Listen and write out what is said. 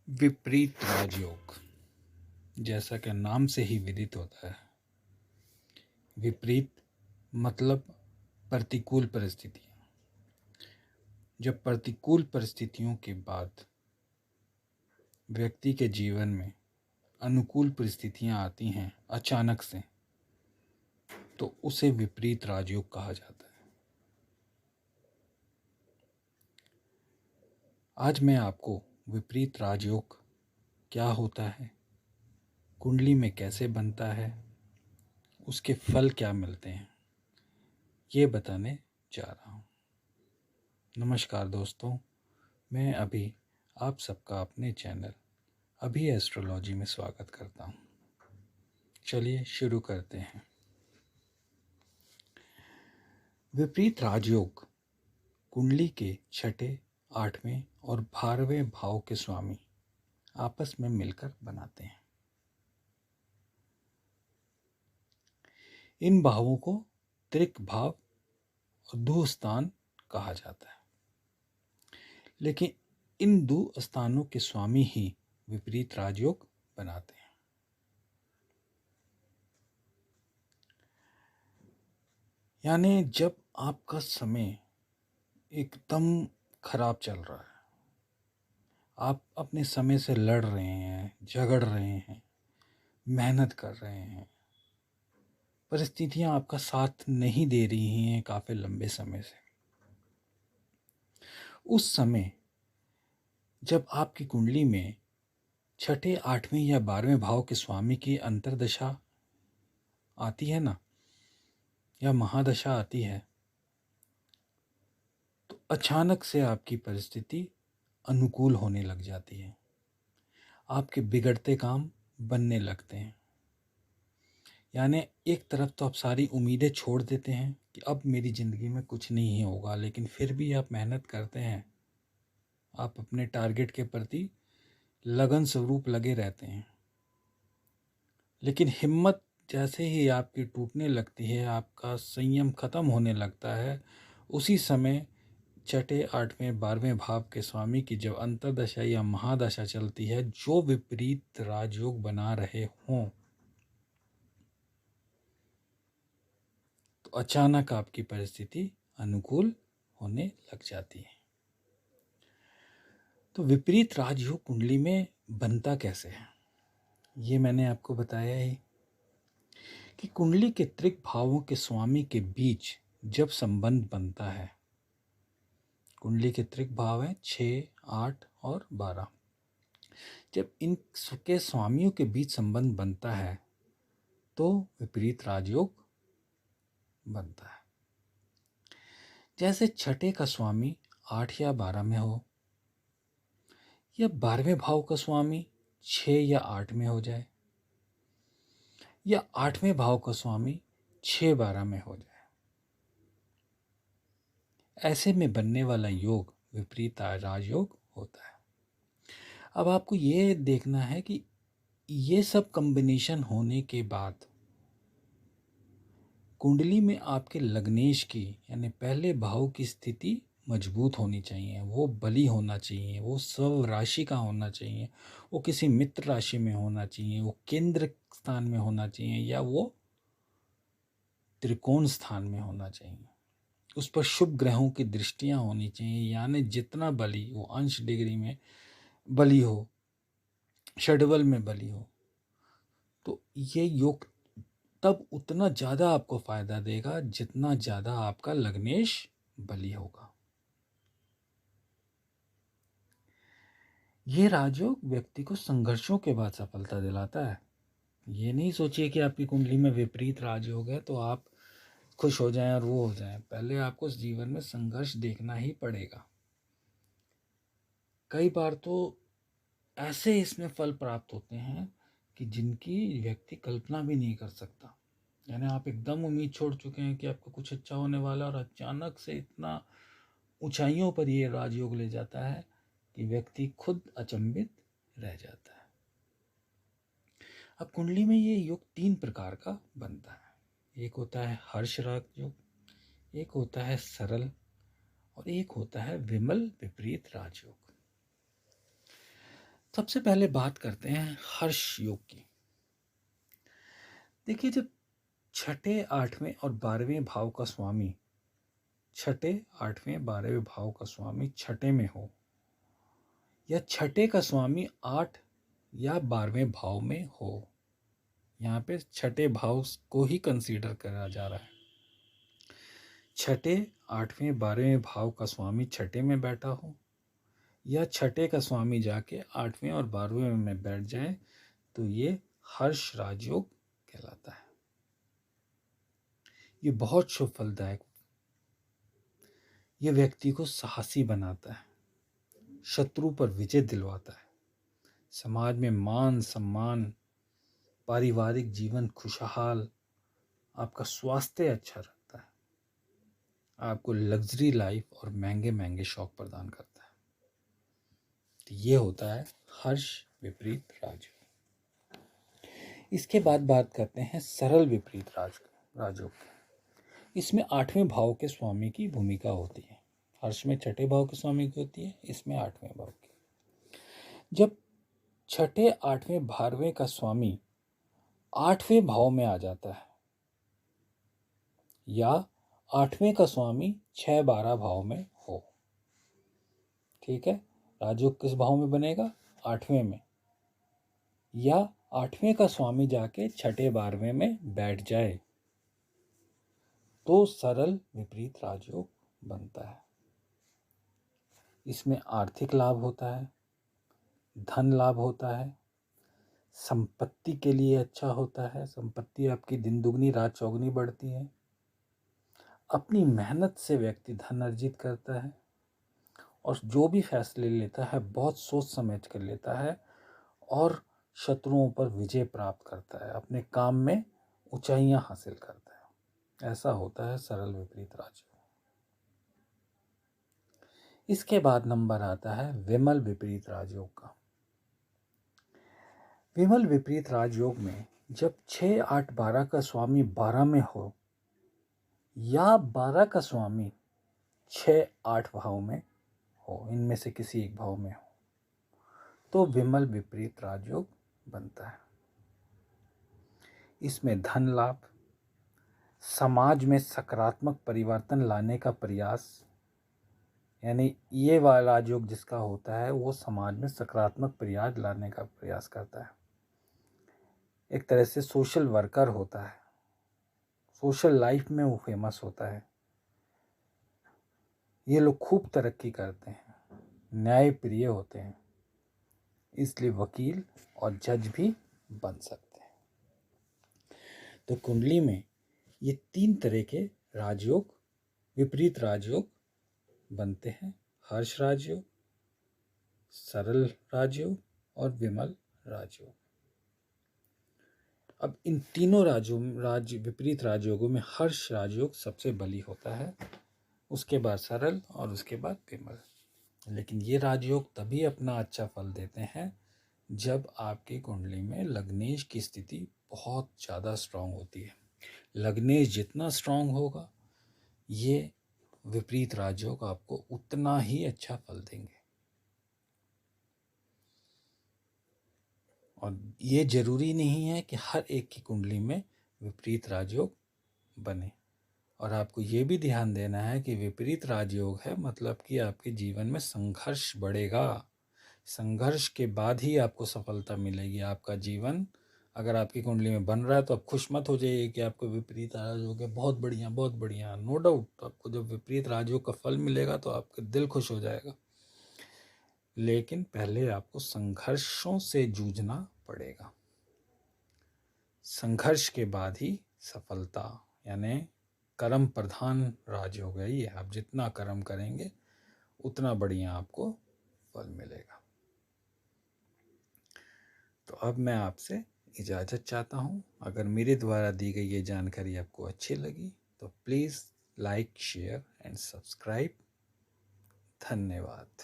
विपरीत राजयोग, जैसा कि नाम से ही विदित होता है। विपरीत मतलब प्रतिकूल परिस्थितियाँ। जब प्रतिकूल परिस्थितियों के बाद व्यक्ति के जीवन में अनुकूल परिस्थितियाँ आती हैं अचानक से, तो उसे विपरीत राजयोग कहा जाता है। आज मैं आपको विपरीत राजयोग क्या होता है, कुंडली में कैसे बनता है, उसके फल क्या मिलते हैं, ये बताने जा रहा हूँ। नमस्कार दोस्तों, मैं अभी आप सबका अपने चैनल अभी एस्ट्रोलॉजी में स्वागत करता हूँ। चलिए शुरू करते हैं। विपरीत राजयोग कुंडली के छठे, आठवें और 12वें भाव के स्वामी आपस में मिलकर बनाते हैं। इन भावों को त्रिक भाव और दो स्थान कहा जाता है, लेकिन इन दो स्थानों के स्वामी ही विपरीत राजयोग बनाते हैं। यानी जब आपका समय एकदम खराब चल रहा है, आप अपने समय से लड़ रहे हैं, झगड़ रहे हैं, मेहनत कर रहे हैं, परिस्थितियां आपका साथ नहीं दे रही हैं काफ़ी लंबे समय से, उस समय जब आपकी कुंडली में छठे, आठवें या 12वें भाव के स्वामी की अंतर्दशा आती है ना, या महादशा आती है, तो अचानक से आपकी परिस्थिति अनुकूल होने लग जाती है। आपके बिगड़ते काम बनने लगते हैं। यानी एक तरफ तो आप सारी उम्मीदें छोड़ देते हैं कि अब मेरी ज़िंदगी में कुछ नहीं होगा, लेकिन फिर भी आप मेहनत करते हैं, आप अपने टारगेट के प्रति लगन स्वरूप लगे रहते हैं। लेकिन हिम्मत जैसे ही आपकी टूटने लगती है, आपका संयम खत्म होने लगता है, उसी समय छठे, आठवें, 12वें भाव के स्वामी की जब अंतर्दशा या महादशा चलती है, जो विपरीत राजयोग बना रहे हों, तो अचानक आपकी परिस्थिति अनुकूल होने लग जाती है। तो विपरीत राजयोग कुंडली में बनता कैसे है, ये मैंने आपको बताया ही कि कुंडली के त्रिक भावों के स्वामी के बीच जब संबंध बनता है, कुंडली के त्रिक भाव हैं 6, 8 और 12, जब इन के स्वामियों के बीच संबंध बनता है तो विपरीत राजयोग बनता है। जैसे छठे का स्वामी 8 या 12 में हो, या 12वें भाव का स्वामी 6 या 8 में हो जाए, या 8वें भाव का स्वामी 6, 12 में हो जाए, ऐसे में बनने वाला योग विपरीत राजयोग होता है। अब आपको ये देखना है कि ये सब कॉम्बिनेशन होने के बाद कुंडली में आपके लग्नेश की यानी पहले भाव की स्थिति मजबूत होनी चाहिए, वो बली होना चाहिए, वो स्व राशि का होना चाहिए, वो किसी मित्र राशि में होना चाहिए, वो केंद्र स्थान में होना चाहिए, या वो त्रिकोण स्थान में होना चाहिए। उस पर शुभ ग्रहों की दृष्टियां होनी चाहिए, यानी जितना बली वो अंश डिग्री में बली हो, षडबल में बली हो, तो ये योग तब उतना ज़्यादा आपको फ़ायदा देगा जितना ज़्यादा आपका लग्नेश बली होगा। ये राजयोग व्यक्ति को संघर्षों के बाद सफलता दिलाता है। ये नहीं सोचिए कि आपकी कुंडली में विपरीत राजयोग है तो आप खुश हो जाएं और वो हो जाएं। पहले आपको इस जीवन में संघर्ष देखना ही पड़ेगा। कई बार तो ऐसे इसमें फल प्राप्त होते हैं कि जिनकी व्यक्ति कल्पना भी नहीं कर सकता। यानी आप एकदम उम्मीद छोड़ चुके हैं कि आपको कुछ अच्छा होने वाला, और अचानक से इतना ऊंचाइयों पर ये राजयोग ले जाता है कि व्यक्ति खुद अचंभित रह जाता है। अब कुंडली में ये योग 3 प्रकार का बनता है। एक होता है हर्ष राजयोग, एक होता है सरल, और एक होता है विमल विपरीत राजयोग। सबसे पहले बात करते हैं हर्ष योग की। देखिए, जब छठे, आठवें और 12वें भाव का स्वामी छठे, आठवें, 12वें भाव का स्वामी छठे में हो, या छठे का स्वामी 8 या 12वें भाव में हो, यहाँ पे छठे भाव को ही कंसीडर करा जा रहा है। छठे, आठवें, 12वें भाव का स्वामी छठे में बैठा हो, या छठे का स्वामी जाके 8वें और 12वें में बैठ जाए, तो ये हर्ष राजयोग कहलाता है। ये बहुत शुभ फलदायक, ये व्यक्ति को साहसी बनाता है, शत्रु पर विजय दिलवाता है, समाज में मान सम्मान, पारिवारिक जीवन खुशहाल, आपका स्वास्थ्य अच्छा रहता है, आपको लग्जरी लाइफ और महंगे महंगे शौक प्रदान करता है। तो ये होता है हर्ष विपरीत राजयोग। इसके बाद बात करते हैं सरल विपरीत राजयोग की। इसमें 8वें भाव के स्वामी की भूमिका होती है। हर्ष में छठे भाव के स्वामी की होती है, इसमें 8वें भाव की। जब छठे, 8वें, 12वें का स्वामी 8वें भाव में आ जाता है, या 8वें का स्वामी 6, 12 भाव में हो, ठीक है, राजयोग किस भाव में बनेगा? 8वें में। या 8वें का स्वामी जाके छठे, 12वें में बैठ जाए, तो सरल विपरीत राजयोग बनता है। इसमें आर्थिक लाभ होता है, धन लाभ होता है, संपत्ति के लिए अच्छा होता है, संपत्ति आपकी दिन दुगनी रात चौगुनी बढ़ती है। अपनी मेहनत से व्यक्ति धन अर्जित करता है, और जो भी फैसले लेता है बहुत सोच समझ कर लेता है, और शत्रुओं पर विजय प्राप्त करता है, अपने काम में ऊंचाइयां हासिल करता है। ऐसा होता है सरल विपरीत राजयोग। इसके बाद नंबर आता है विमल विपरीत राजयोग का। विमल विपरीत राजयोग में जब 6, 8, 12 का स्वामी 12 में हो, या 12 का स्वामी 6, 8 भाव में हो, इनमें से किसी एक भाव में हो, तो विमल विपरीत राजयोग बनता है। इसमें धन लाभ, समाज में सकारात्मक परिवर्तन लाने का प्रयास, यानी ये वाला राजयोग जिसका होता है वो समाज में सकारात्मक प्रयास लाने का प्रयास करता है। एक तरह से सोशल वर्कर होता है, सोशल लाइफ में वो फेमस होता है। ये लोग खूब तरक्की करते हैं, न्यायप्रिय होते हैं, इसलिए वकील और जज भी बन सकते हैं। तो कुंडली में ये 3 तरह के राजयोग, विपरीत राजयोग बनते हैं: हर्ष राजयोग, सरल राजयोग और विमल राजयोग। अब इन तीनों विपरीत राजयोगों में हर्ष राजयोग सबसे बली होता है, उसके बाद सरल और उसके बाद विमल। लेकिन ये राजयोग तभी अपना अच्छा फल देते हैं जब आपकी कुंडली में लग्नेश की स्थिति बहुत ज़्यादा स्ट्रांग होती है। लग्नेश जितना स्ट्रांग होगा, ये विपरीत राजयोग आपको उतना ही अच्छा फल देंगे। और ये जरूरी नहीं है कि हर एक की कुंडली में विपरीत राजयोग बने। और आपको ये भी ध्यान देना है कि विपरीत राजयोग है मतलब कि आपके जीवन में संघर्ष बढ़ेगा। संघर्ष के बाद ही आपको सफलता मिलेगी। आपका जीवन अगर आपकी कुंडली में बन रहा है तो आप खुश मत हो जाइए कि आपको विपरीत राजयोग है, बहुत बढ़िया बहुत बढ़िया, नो डाउट आपको जब विपरीत राजयोग का फल मिलेगा तो आपका दिल खुश हो जाएगा। लेकिन पहले आपको संघर्षों से जूझना पड़ेगा। संघर्ष के बाद ही सफलता, यानी कर्म प्रधान राजयोग है ये। आप जितना कर्म करेंगे उतना बढ़िया आपको फल मिलेगा। तो अब मैं आपसे इजाज़त चाहता हूँ। अगर मेरे द्वारा दी गई ये जानकारी आपको अच्छी लगी तो please like, share and subscribe. धन्यवाद।